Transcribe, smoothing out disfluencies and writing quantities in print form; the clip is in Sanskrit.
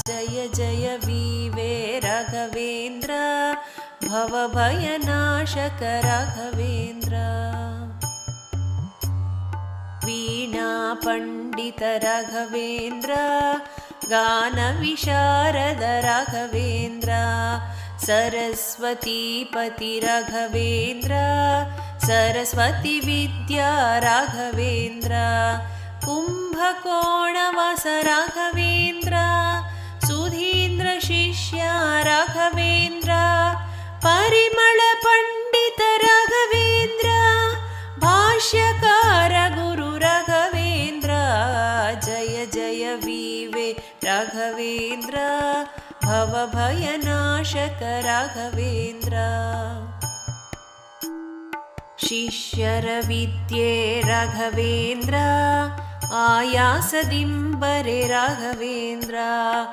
जय जय वीवे राघवेन्द्र भवभयनाशक राघवेन्द्र वीणा पण्डित राघवेन्द्र गानविशारद राघवेन्द्र सरस्वतीपति राघवेन्द्र सरस्वती विद्या राघवेन्द्र कुम्भकोणवास राघवेन्द्र सुधीन्द्र शिष्य राघवेन्द्र परिमल पण्डित राघवेन्द्र भाष्यकार गुरु राघवेन्द्र जय जय वीवे राघवेन्द्र भवभयनाशक राघवेन्द्र शिष्यर विद्ये राघवेन्द्र आयासदिम्बरे राघवेन्द्र